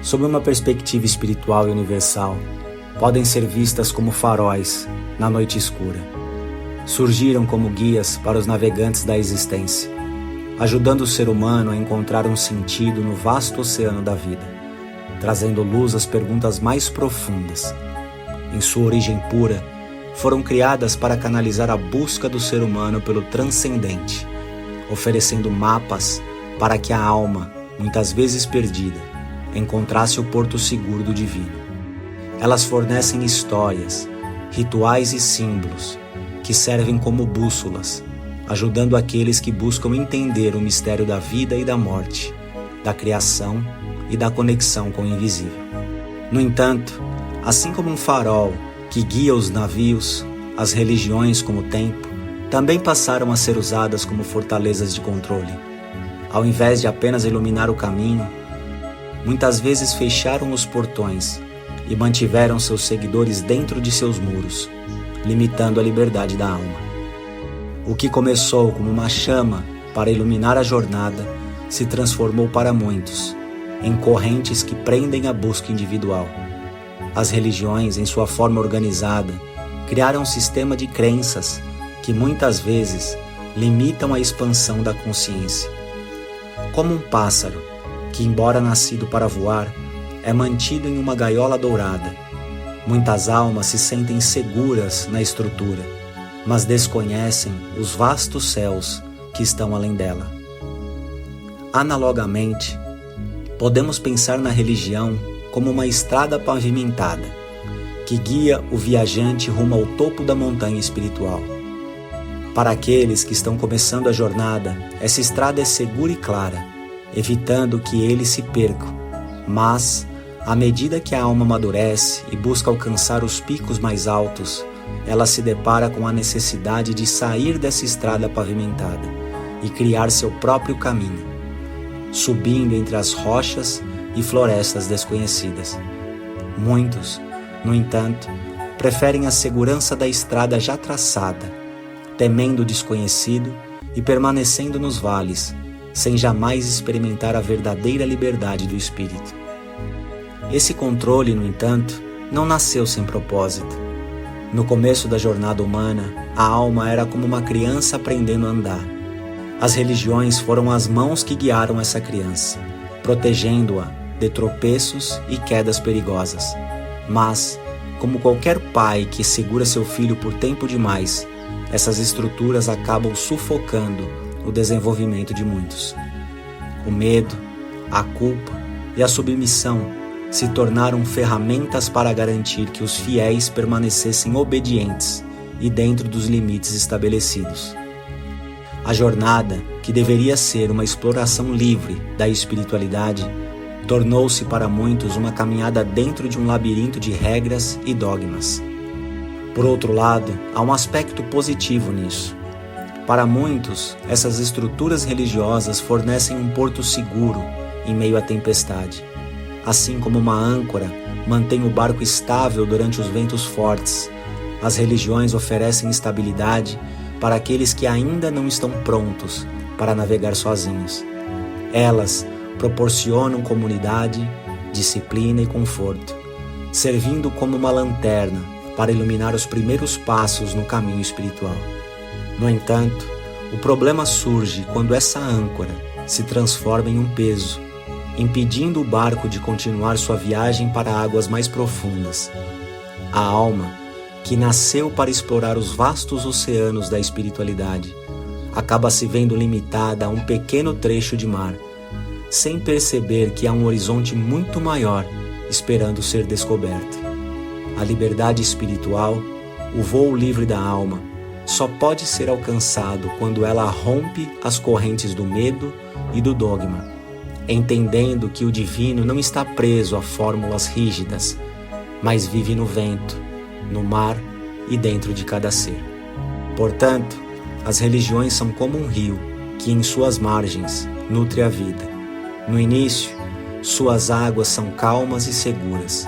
sob uma perspectiva espiritual e universal, podem ser vistas como faróis na noite escura. Surgiram como guias para os navegantes da existência, ajudando o ser humano a encontrar um sentido no vasto oceano da vida, trazendo luz às perguntas mais profundas. Em sua origem pura, foram criadas para canalizar a busca do ser humano pelo transcendente, oferecendo mapas para que a alma, muitas vezes perdida, encontrasse o porto seguro do divino. Elas fornecem histórias, rituais e símbolos que servem como bússolas, ajudando aqueles que buscam entender o mistério da vida e da morte, da criação e da conexão com o invisível. No entanto, assim como um farol que guia os navios, as religiões como o tempo também passaram a ser usadas como fortalezas de controle. Ao invés de apenas iluminar o caminho, muitas vezes fecharam os portões e mantiveram seus seguidores dentro de seus muros, limitando a liberdade da alma. O que começou como uma chama para iluminar a jornada se transformou para muitos em correntes que prendem a busca individual. As religiões, em sua forma organizada, criaram um sistema de crenças que muitas vezes limitam a expansão da consciência. Como um pássaro que, embora nascido para voar, é mantido em uma gaiola dourada. Muitas almas se sentem seguras na estrutura, mas desconhecem os vastos céus que estão além dela. Analogamente, podemos pensar na religião como uma estrada pavimentada, que guia o viajante rumo ao topo da montanha espiritual. Para aqueles que estão começando a jornada, essa estrada é segura e clara, evitando que eles se percam, mas, à medida que a alma amadurece e busca alcançar os picos mais altos, ela se depara com a necessidade de sair dessa estrada pavimentada e criar seu próprio caminho, subindo entre as rochas e florestas desconhecidas. Muitos, no entanto, preferem a segurança da estrada já traçada, temendo o desconhecido e permanecendo nos vales, sem jamais experimentar a verdadeira liberdade do espírito. Esse controle, no entanto, não nasceu sem propósito. No começo da jornada humana, a alma era como uma criança aprendendo a andar. As religiões foram as mãos que guiaram essa criança, protegendo-a de tropeços e quedas perigosas. Mas, como qualquer pai que segura seu filho por tempo demais, essas estruturas acabam sufocando o desenvolvimento de muitos. O medo, a culpa e a submissão se tornaram ferramentas para garantir que os fiéis permanecessem obedientes e dentro dos limites estabelecidos. A jornada, que deveria ser uma exploração livre da espiritualidade, tornou-se para muitos uma caminhada dentro de um labirinto de regras e dogmas. Por outro lado, há um aspecto positivo nisso. Para muitos, essas estruturas religiosas fornecem um porto seguro em meio à tempestade. Assim como uma âncora mantém o barco estável durante os ventos fortes, as religiões oferecem estabilidade para aqueles que ainda não estão prontos para navegar sozinhos. Elas proporcionam comunidade, disciplina e conforto, servindo como uma lanterna para iluminar os primeiros passos no caminho espiritual. No entanto, o problema surge quando essa âncora se transforma em um peso, impedindo o barco de continuar sua viagem para águas mais profundas. A alma, que nasceu para explorar os vastos oceanos da espiritualidade, acaba se vendo limitada a um pequeno trecho de mar, sem perceber que há um horizonte muito maior esperando ser descoberto. A liberdade espiritual, o voo livre da alma, só pode ser alcançado quando ela rompe as correntes do medo e do dogma, entendendo que o divino não está preso a fórmulas rígidas, mas vive no vento, no mar e dentro de cada ser. Portanto, as religiões são como um rio que em suas margens nutre a vida. No início, suas águas são calmas e seguras,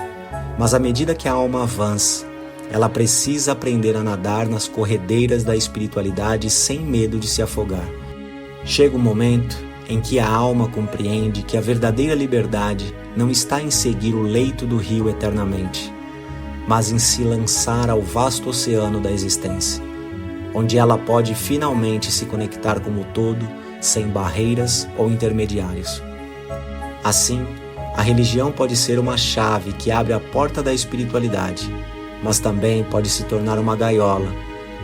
mas à medida que a alma avança, ela precisa aprender a nadar nas corredeiras da espiritualidade sem medo de se afogar. Chega um momento em que a alma compreende que a verdadeira liberdade não está em seguir o leito do rio eternamente, mas em se lançar ao vasto oceano da existência, onde ela pode finalmente se conectar com o todo, sem barreiras ou intermediários. Assim, a religião pode ser uma chave que abre a porta da espiritualidade, mas também pode se tornar uma gaiola,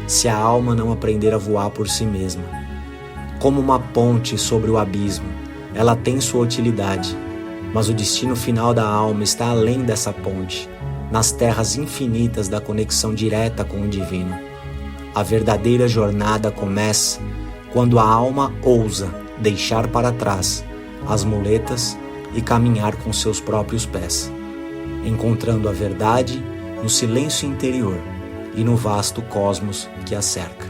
se a alma não aprender a voar por si mesma. Como uma ponte sobre o abismo, ela tem sua utilidade, mas o destino final da alma está além dessa ponte, nas terras infinitas da conexão direta com o divino. A verdadeira jornada começa quando a alma ousa deixar para trás as muletas e caminhar com seus próprios pés, encontrando a verdade no silêncio interior e no vasto cosmos que a cerca.